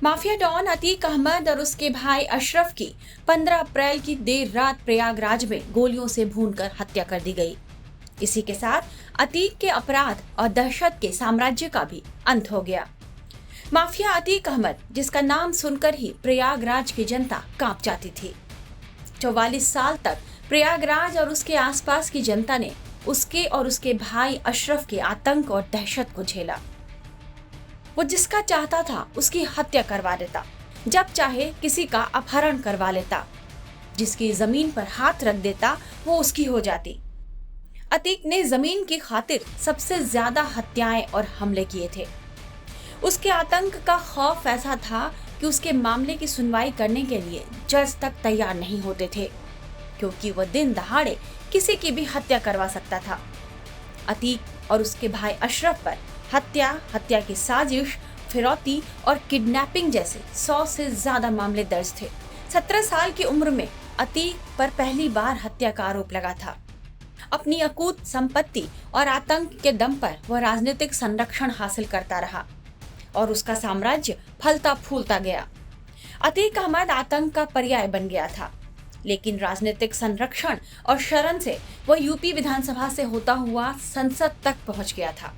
Mafia don Atiq Ahmad और उसके भाई अशरफ की 15 अप्रैल की देर रात प्रयागराज में गोलियों से भूनकर हत्या कर दी गई। इसी के साथ अतीक के अपराध और दहशत के साम्राज्य का भी अंत हो गया। माफिया अतीक अहमद, जिसका नाम सुनकर ही प्रयागराज की जनता कांप जाती थी। 44 साल तक प्रयागराज और उसके आसपास की जनता ने उसके और उसके भाई अशरफ के आतंक और दहशत को झेला। वो जिसका चाहता था उसकी हत्या करवा देता, जब चाहे किसी का अपहरण करवा लेता, जिसकी जमीन पर हाथ रख देता वो उसकी हो जाती। अतीक ने जमीन की खातिर सबसे ज्यादा हत्याएं और हमले किए थे। उसके आतंक का खौफ ऐसा था कि उसके मामले की सुनवाई करने के लिए जज तक तैयार नहीं होते थे, क्योंकि वह दिन दहाड़े किसी की भी हत्या करवा सकता था। अतीक और उसके भाई अशरफ पर हत्या की साजिश, फिरौती और किडनैपिंग जैसे 100 से ज्यादा मामले दर्ज थे। 17 साल की उम्र में अतीक पर पहली बार हत्या का आरोप लगा था। अपनी अकूत संपत्ति और आतंक के दम पर वह राजनीतिक संरक्षण हासिल करता रहा और उसका साम्राज्य फलता फूलता गया। अतीक अहमद आतंक का पर्याय बन गया था, लेकिन राजनीतिक संरक्षण और शरण से वह यूपी विधानसभा से होता हुआ संसद तक पहुंच गया था।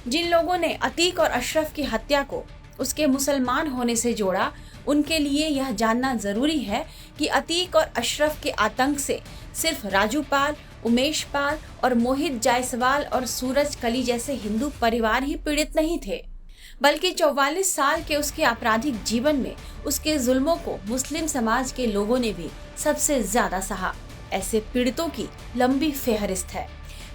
जिन लोगों ने अतीक और अशरफ की हत्या को उसके मुसलमान होने से जोड़ा, उनके लिए यह जानना जरूरी है कि अतीक और अशरफ के आतंक से सिर्फ राजू पाल, उमेश पाल और मोहित जायसवाल और सूरज कली जैसे हिंदू परिवार ही पीड़ित नहीं थे, बल्कि 44 साल के उसके आपराधिक जीवन में उसके जुल्मों को मुस्लिम समाज के लोगों ने भी सबसे ज्यादा सहा। ऐसे पीड़ितों की लंबी फेहरिस्त है।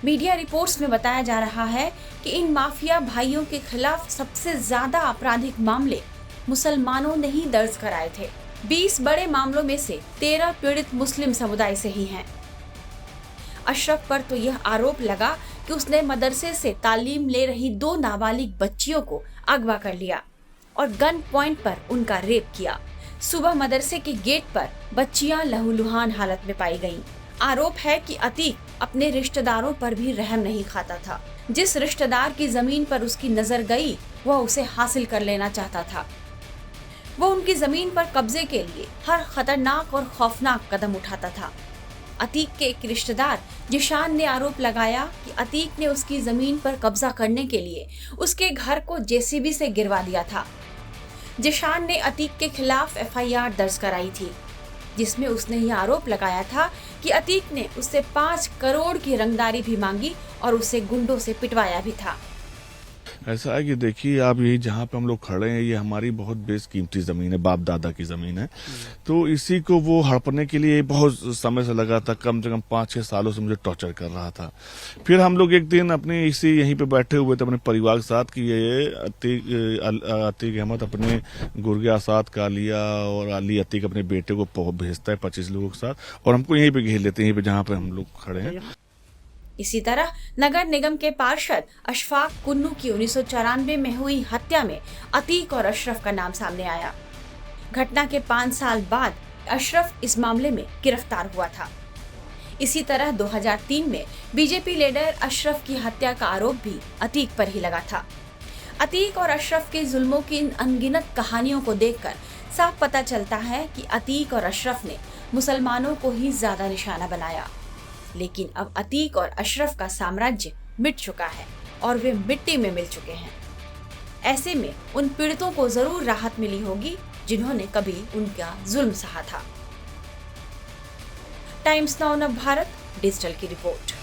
मीडिया रिपोर्ट्स में बताया जा रहा है कि इन माफिया भाइयों के खिलाफ सबसे ज्यादा आपराधिक मामले मुसलमानों ने ही दर्ज कराए थे। 20 बड़े मामलों में से 13 पीड़ित मुस्लिम समुदाय से ही हैं। अशरफ पर तो यह आरोप लगा कि उसने मदरसे से तालीम ले रही 2 नाबालिग बच्चियों को अगवा कर लिया और गन पॉइंट पर उनका रेप किया। सुबह मदरसे के गेट पर बच्चियां लहूलुहान हालत में पाई गईं। आरोप है कि अतीक अपने रिश्तेदारों पर भी रहम नहीं खाता था। जिस रिश्तेदार की जमीन पर उसकी नजर गई, वह उसे हासिल कर लेना चाहता था। वो उनकी जमीन पर कब्जे के लिए हर खतरनाक और खौफनाक कदम उठाता था। अतीक के एक रिश्तेदार जिशान ने आरोप लगाया कि अतीक ने उसकी जमीन पर कब्जा करने के लिए उसके घर को जेसीबी से गिरवा दिया था। जिशान ने अतीक के खिलाफ एफआईआर दर्ज कराई थी, जिसमें उसने यह आरोप लगाया था कि अतीक ने उससे 5 करोड़ की रंगदारी भी मांगी और उसे गुंडों से पिटवाया भी था। ऐसा है कि देखिए, आप यही जहाँ पे हम लोग खड़े हैं, ये हमारी बहुत बेशकीमती ज़मीन है, बाप दादा की ज़मीन है। तो इसी को वो हड़पने के लिए बहुत समय से लगा था, कम से कम 5-6 सालों से मुझे टॉर्चर कर रहा था। फिर हम लोग एक दिन अपने इसी यहीं पे बैठे हुए थे अपने परिवार के साथ कि ये अतीक अहमद अपने गुर्गे आसाद का लिया और अली अतीक अपने बेटे को भेजता है 25 लोगों के साथ, और हमको यहीं पे घेर लेते हैं, यहीं पे जहाँ पे हम लोग खड़े हैं। इसी तरह नगर निगम के पार्षद अशफाक कुन्नू की 1994 में हुई हत्या में अतीक और अशरफ का नाम सामने आया। घटना के 5 साल बाद अशरफ इस मामले में गिरफ्तार हुआ था। इसी तरह 2003 में बीजेपी लीडर अशरफ की हत्या का आरोप भी अतीक पर ही लगा था। अतीक और अशरफ के जुल्मों की इन अनगिनत कहानियों को देखकर साफ पता चलता है कि अतीक और अशरफ ने मुसलमानों को ही ज्यादा निशाना बनाया। लेकिन अब अतीक और अशरफ का साम्राज्य मिट चुका है और वे मिट्टी में मिल चुके हैं। ऐसे में उन पीड़ितों को जरूर राहत मिली होगी जिन्होंने कभी उनका जुल्म सहा था। टाइम्स नाउ नव भारत डिजिटल की रिपोर्ट।